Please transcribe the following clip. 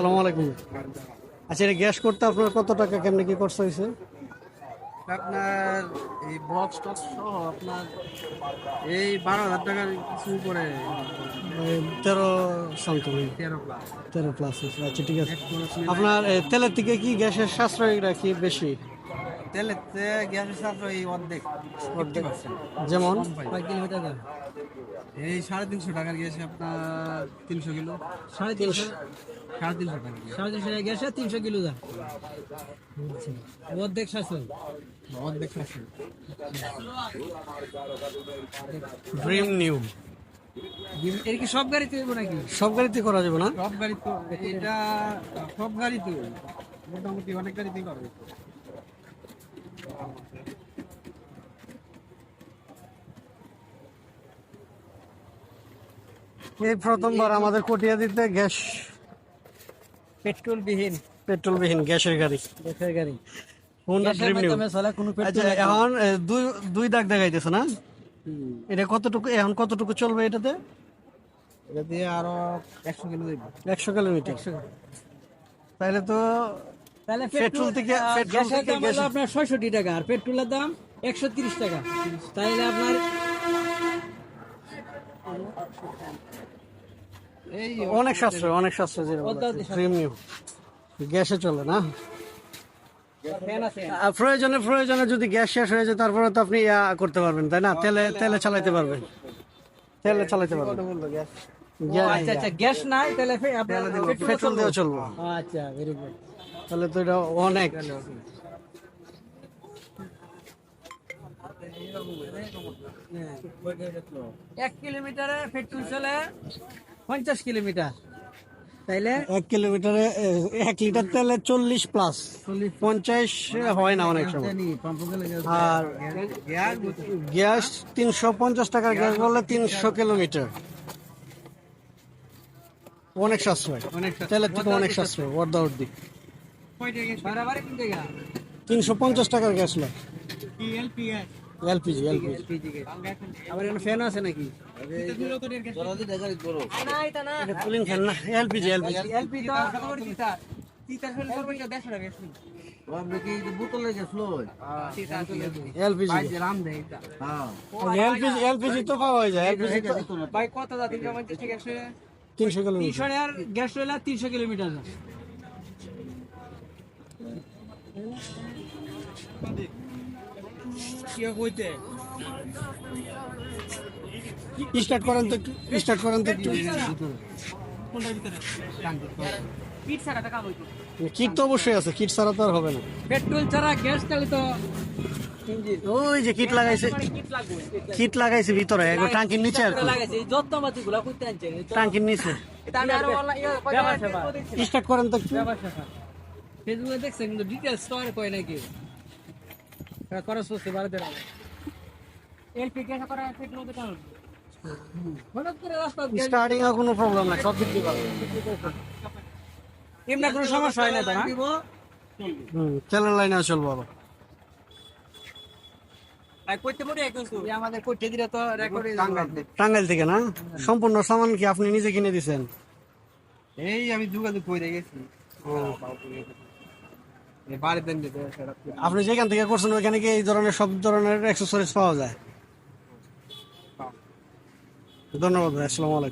আসসালামু আলাইকুম। আচ্ছা, এটা গ্যাস করতে আপনার কত টাকা কেমনে কি খরচ হয়েছে? আপনার এই বক্স টক্স সহ আপনার এই 12,000 টাকার কিছু উপরে। 13 সামথিং, 13+। 13+ হয়েছে। আচ্ছা, ঠিক আছে। আপনার তেলের থেকে কি গ্যাসের সাশ্রয়টা কি বেশি? তেলের গ্যাসের সাশ্রয় এই অর্ধেক, অর্ধেক। 50%। যেমন কয় কিলোমিটার যাবে? এই 350 টাকার গ্যাসে আপনার 300 কিলো। 350। 350 টাকা। 350 গ্যাসে 300 কিলো দাম। অর্ধেক শাসন। অর্ধেক শাসন। Dream new. এর কি সব গাড়িতে হইব নাকি? সব গাড়িতে করা যাবে না? সব গাড়ি তো এটা সব গাড়িতে মোটামুটি অনেক গাড়িতেই পাবে। এই প্রথমবার আমাদের কটিয়াদিতে গ্যাস, পেট্রোলবিহীন গ্যাসের গাড়ি, গ্যাসের গাড়ি। Honda dream new. কোনো আচ্ছা, এখন দুই দাগ দেখাইতেছে না? এটা কতটুকু, এখন কতটুকু চলবে এটাতে? এটা দিয়ে আরো 100 কিলো যাবে। 100 কিলোমিটার। তাহলে তো তাহলে পেট্রোল থেকে গ্যাসের দাম গ্যাস হলো আপনার 66 টাকা আর পেট্রোলের দাম 130 টাকা। তাইলে আপনার এই অনেক সাশ্রয় ড্রিম নিউ গ্যাসে চলে না? ফ্যান আছে। আর প্রয়োজনে যদি গ্যাস শেষ হয়ে যায় তারপরে তো আপনি করতে পারবেন, তাই না? তেলে চালাইতে পারবেন, আচ্ছা আচ্ছা, গ্যাস নাই তাহলে আপনার পেট্রোল দিয়ে চলবো। আচ্ছা, ভেরি গুড। তাহলে তো এটা অনেক। এক কিলোমিটারে পেট্রোল চলে 50 কিলোমিটার। তাইলে 1 কিলোমিটারে 1 লিটার তেলে 40+, 50 হয় না অনেক সময়। আর গ্যাস 350 টাকার গ্যাস বললে 300 কিলোমিটার, অনেক সাশ্রয়। তেলের থেকে অনেক সাশ্রয়, অর্ধেক। বাড়াবাড়ি কোন জায়গা? 350 টাকার গ্যাস লাগে। এলপিজি। আবার এখানে ফ্যান আছে নাকি? এটা কুলিং ফ্যান না, এলপিজি। এলপি তো এলপিজি তো পাওয়া যায়। এলপিজি ভাই কত দা 350 টাকা 300 কিলোমিটার। 300 আর গ্যাস রইলা 300 কিলোমিটার। কি কইতে স্টার্ট করেন তো একটু। কিট ছাড়া টাকা হইতো। কিট তো অবশ্যই আছে, কিট ছাড়া তো আর হবে না। পেট্রোল ছাড়া গ্যাস চালিত তো ওই যে কিট লাগাইছে, কিট লাগাইছে ভিতরে টাঙ্কির নিচে আর কি। লাগাইছে যত্নপাতিগুলো কইতে আনছে টাঙ্কির নিচে। এটা আমি আরো স্টার্ট করেন তো একটু। ফেসবুকে দেখছেন কিন্তু ডিটেইলস তো আর কই নাকি খরচ করতে পারে দেন। এলপি গ্যাস করা পেট্রোল তো টানো হঠাৎ করে রাস্তা স্টার্টিং এ কোনো প্রবলেম নাই, সব দিক দিয়ে ভালো। এমনি কোনো সমস্যা হয় না তো না? তেলের লাইনে চলবো আবার। কইতে পারি কিন্তু আমাদের কইতে দিলে তো রেকর্ড টাঙ্গাইল থেকে না? সম্পূর্ণ সামান কি আপনি নিজে কিনে দিছেন? এই আমি যোগাযোগ করে গেছি। বাড়িতে আপনি যেখান থেকে করছেন ওইখানে কি এই ধরনের সব ধরনের অ্যাক্সেসরিজ পাওয়া যায়? ধন্যবাদ ভাই, আসসালামু আলাইকুম।